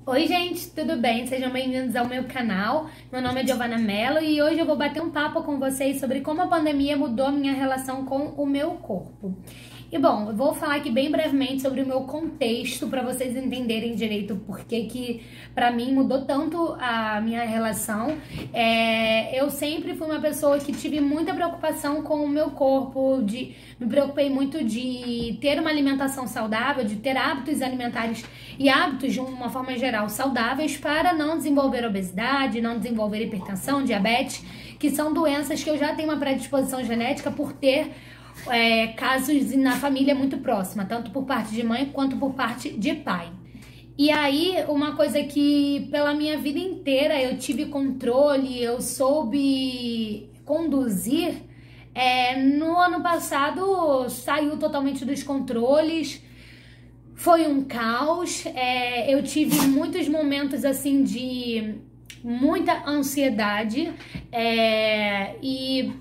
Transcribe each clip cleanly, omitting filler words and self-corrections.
Oi gente, tudo bem? Sejam bem-vindos ao meu canal. Meu nome é Giovana Mello e hoje eu vou bater um papo com vocês sobre como a pandemia mudou a minha relação com o meu corpo. E bom, eu vou falar aqui bem brevemente sobre o meu contexto para vocês entenderem direito por que para mim mudou tanto a minha relação. Eu sempre fui uma pessoa que tive muita preocupação com o meu corpo, me preocupei muito de ter uma alimentação saudável, de ter hábitos alimentares e hábitos de uma forma geral saudáveis para não desenvolver obesidade, não desenvolver hipertensão, diabetes, que são doenças que eu já tenho uma predisposição genética por ter casos na família muito próxima, tanto por parte de mãe quanto por parte de pai. E aí, uma coisa que pela minha vida inteira eu tive controle, eu soube conduzir, no ano passado saiu totalmente dos controles, foi um caos, eu tive muitos momentos assim de muita ansiedade e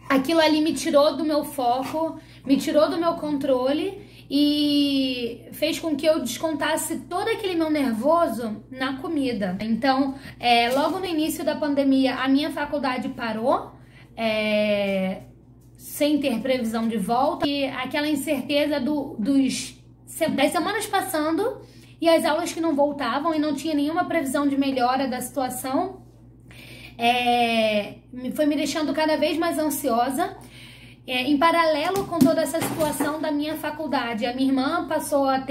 aquilo ali me tirou do meu foco, me tirou do meu controle e fez com que eu descontasse todo aquele meu nervoso na comida. Então, logo no início da pandemia, a minha faculdade parou, sem ter previsão de volta, e aquela incerteza das semanas passando e as aulas que não voltavam e não tinha nenhuma previsão de melhora da situação, foi me deixando cada vez mais ansiosa. Em paralelo com toda essa situação da minha faculdade, a minha irmã passou a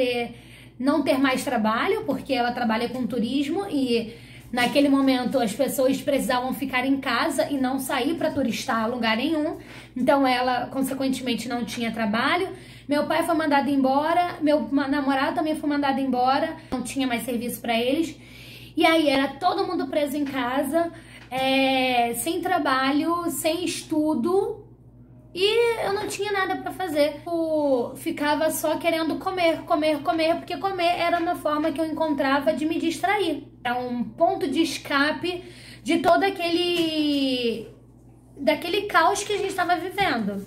não ter mais trabalho, porque ela trabalha com turismo e naquele momento as pessoas precisavam ficar em casa e não sair para turistar a lugar nenhum, então ela consequentemente não tinha trabalho. Meu pai foi mandado embora, meu namorado também foi mandado embora, não tinha mais serviço para eles, e aí era todo mundo preso em casa, sem trabalho, sem estudo, e eu não tinha nada pra fazer. Eu ficava só querendo comer, porque comer era uma forma que eu encontrava de me distrair. É um ponto de escape de todo daquele caos que a gente estava vivendo.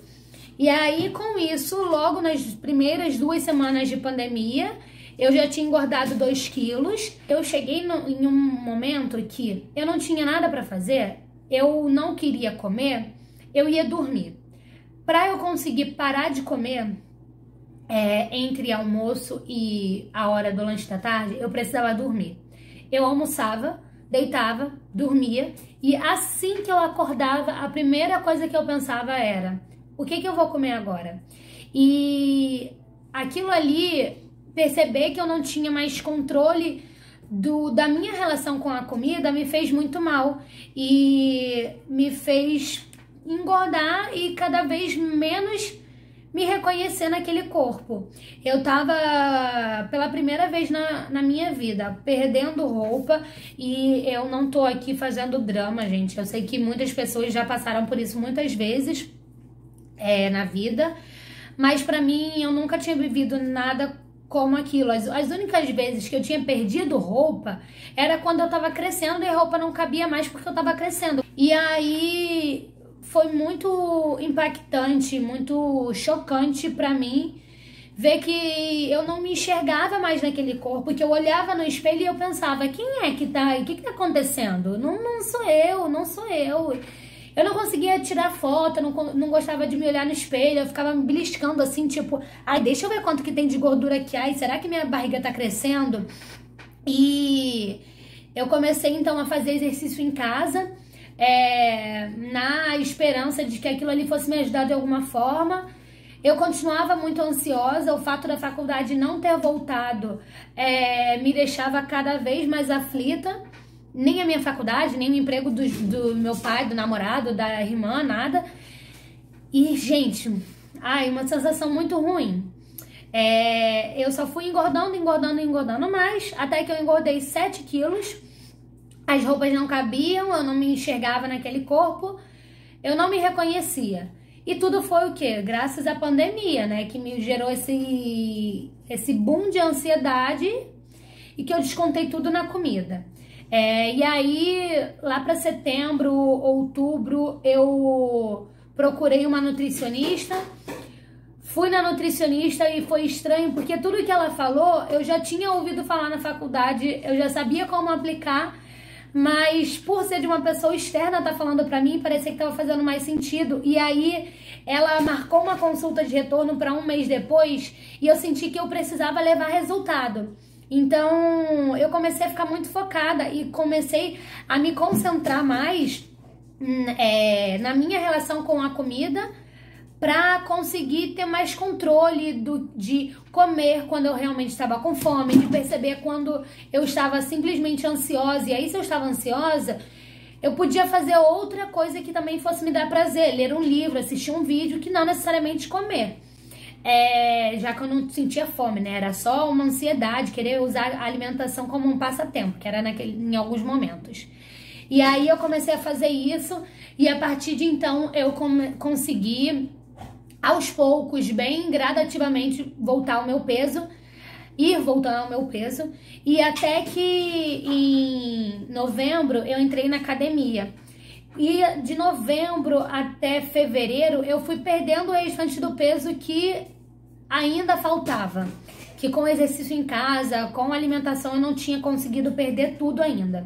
E aí, com isso, logo nas primeiras 2 semanas de pandemia, eu já tinha engordado 2 quilos. Eu cheguei em um momento que eu não tinha nada pra fazer, eu não queria comer, eu ia dormir. Para eu conseguir parar de comer entre almoço e a hora do lanche da tarde, eu precisava dormir. Eu almoçava, deitava, dormia e assim que eu acordava, a primeira coisa que eu pensava era: o que eu vou comer agora? E aquilo ali, perceber que eu não tinha mais controle da minha relação com a comida me fez muito mal e me fez engordar e cada vez menos me reconhecer naquele corpo. Eu tava pela primeira vez na minha vida perdendo roupa e eu não tô aqui fazendo drama, gente. Eu sei que muitas pessoas já passaram por isso muitas vezes na vida, mas pra mim eu nunca tinha vivido nada como aquilo. As únicas vezes que eu tinha perdido roupa era quando eu tava crescendo e a roupa não cabia mais porque eu tava crescendo. E aí foi muito impactante, muito chocante pra mim ver que eu não me enxergava mais naquele corpo, que eu olhava no espelho e eu pensava: quem é que tá aí? O que tá acontecendo? Não sou eu, não sou eu. Eu não conseguia tirar foto, não gostava de me olhar no espelho, eu ficava me beliscando assim, tipo, ai, deixa eu ver quanto que tem de gordura aqui, ai, será que minha barriga tá crescendo? E eu comecei então a fazer exercício em casa, na esperança de que aquilo ali fosse me ajudar de alguma forma. Eu continuava muito ansiosa, o fato da faculdade não ter voltado me deixava cada vez mais aflita. Nem a minha faculdade, nem o emprego do meu pai, do namorado, da irmã, nada. E, gente, uma sensação muito ruim. Eu só fui engordando mais, até que eu engordei 7 quilos. As roupas não cabiam, eu não me enxergava naquele corpo, eu não me reconhecia. E tudo foi o quê? Graças à pandemia, né? Que me gerou esse boom de ansiedade e que eu descontei tudo na comida. E aí, lá para setembro, outubro, eu procurei uma nutricionista, Fui na nutricionista e foi estranho, porque tudo que ela falou, eu já tinha ouvido falar na faculdade, eu já sabia como aplicar, mas por ser de uma pessoa externa tá falando pra mim, parecia que tava fazendo mais sentido. E aí ela marcou uma consulta de retorno para um mês depois e eu senti que eu precisava levar resultado. Então eu comecei a ficar muito focada e comecei a me concentrar mais na minha relação com a comida, para conseguir ter mais controle de comer quando eu realmente estava com fome, de perceber quando eu estava simplesmente ansiosa. E aí, se eu estava ansiosa, eu podia fazer outra coisa que também fosse me dar prazer, ler um livro, assistir um vídeo, que não necessariamente comer. Já que eu não sentia fome, né? Era só uma ansiedade, querer usar a alimentação como um passatempo, que era em alguns momentos. E aí eu comecei a fazer isso e a partir de então eu consegui, aos poucos, bem gradativamente, voltar ao meu peso, ir voltando ao meu peso, e até que em novembro eu entrei na academia. E de novembro até fevereiro eu fui perdendo o restante do peso que ainda faltava. Que com exercício em casa, com alimentação, eu não tinha conseguido perder tudo ainda.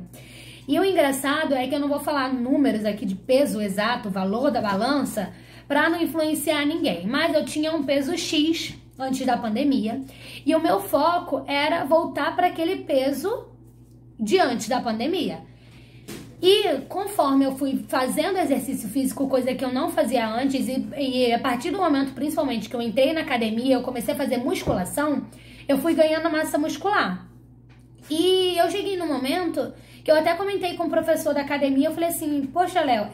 E o engraçado é que eu não vou falar números aqui de peso exato, valor da balança, para não influenciar ninguém. Mas eu tinha um peso X antes da pandemia e o meu foco era voltar para aquele peso de antes da pandemia. E conforme eu fui fazendo exercício físico, coisa que eu não fazia antes, e a partir do momento, principalmente, que eu entrei na academia, eu comecei a fazer musculação, eu fui ganhando massa muscular. E eu cheguei num momento que eu até comentei com o professor da academia, eu falei assim, poxa, Léo,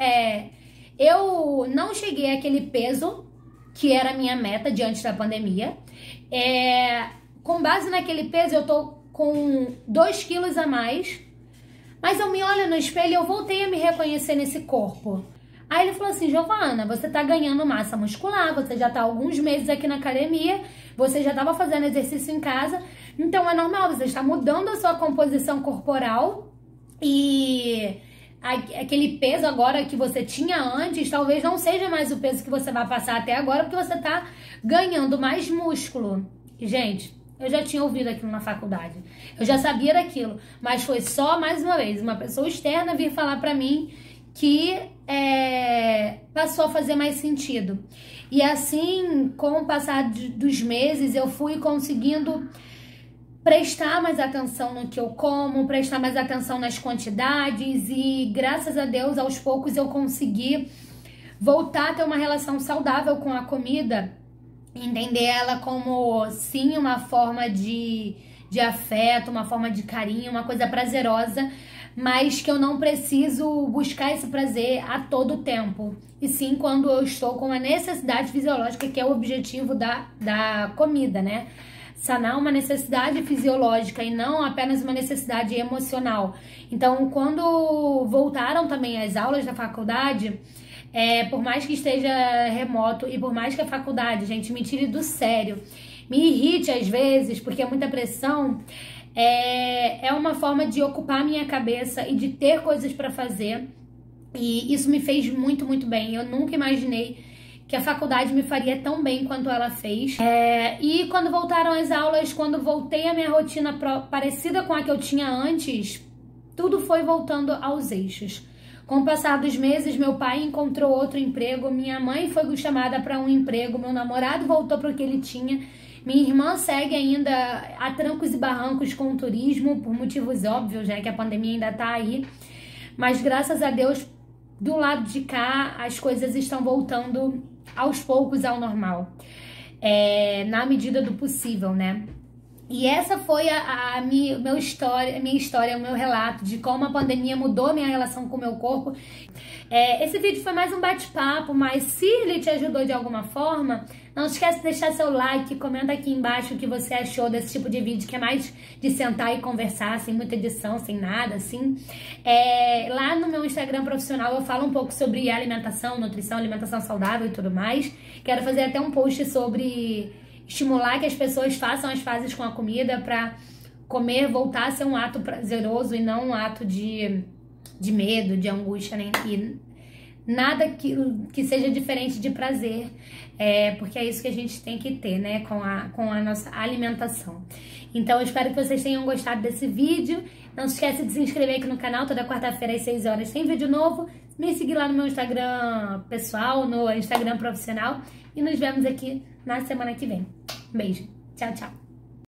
eu não cheguei àquele peso que era a minha meta diante da pandemia. Com base naquele peso, eu tô com 2 quilos a mais, mas eu me olho no espelho e eu voltei a me reconhecer nesse corpo. Aí ele falou assim, Giovana, você tá ganhando massa muscular, você já tá há alguns meses aqui na academia, você já tava fazendo exercício em casa, então é normal, você está mudando a sua composição corporal e aquele peso agora que você tinha antes, talvez não seja mais o peso que você vai passar até agora, porque você tá ganhando mais músculo. E, gente, eu já tinha ouvido aquilo na faculdade, eu já sabia daquilo, mas foi só, mais uma vez, uma pessoa externa vir falar pra mim que passou a fazer mais sentido. E assim, com o passar dos meses, eu fui conseguindo prestar mais atenção no que eu como, prestar mais atenção nas quantidades e, graças a Deus, aos poucos eu consegui voltar a ter uma relação saudável com a comida, entender ela como, sim, uma forma de afeto, uma forma de carinho, uma coisa prazerosa, mas que eu não preciso buscar esse prazer a todo tempo, e sim quando eu estou com a necessidade fisiológica, que é o objetivo da comida, né? Sanar uma necessidade fisiológica e não apenas uma necessidade emocional. Então, quando voltaram também as aulas da faculdade, por mais que esteja remoto e por mais que a faculdade, gente, me tire do sério, me irrite às vezes, porque é muita pressão, é uma forma de ocupar a minha cabeça e de ter coisas para fazer. E isso me fez muito, muito bem. Eu nunca imaginei que a faculdade me faria tão bem quanto ela fez. E quando voltaram as aulas, quando voltei a minha rotina parecida com a que eu tinha antes, tudo foi voltando aos eixos. Com o passar dos meses, meu pai encontrou outro emprego, minha mãe foi chamada para um emprego, meu namorado voltou para o que ele tinha, minha irmã segue ainda a trancos e barrancos com o turismo, por motivos óbvios, né, que a pandemia ainda tá aí. Mas graças a Deus, do lado de cá, as coisas estão voltando aos poucos ao normal, na medida do possível, né? E essa foi a minha história, o meu relato de como a pandemia mudou a minha relação com o meu corpo. Esse vídeo foi mais um bate-papo, mas se ele te ajudou de alguma forma, não esquece de deixar seu like, comenta aqui embaixo o que você achou desse tipo de vídeo, que é mais de sentar e conversar, sem muita edição, sem nada, assim. Lá no meu Instagram profissional eu falo um pouco sobre alimentação, nutrição, alimentação saudável e tudo mais. Quero fazer até um post sobre estimular que as pessoas façam as pazes com a comida para comer voltar a ser um ato prazeroso e não um ato de medo, de angústia, né? E nada que seja diferente de prazer, porque é isso que a gente tem que ter, né, com a nossa alimentação. Então, eu espero que vocês tenham gostado desse vídeo. Não se esqueça de se inscrever aqui no canal, toda quarta-feira às 6 horas tem vídeo novo. Me seguir lá no meu Instagram pessoal, no Instagram profissional. E nos vemos aqui na semana que vem. Beijo. Tchau, tchau.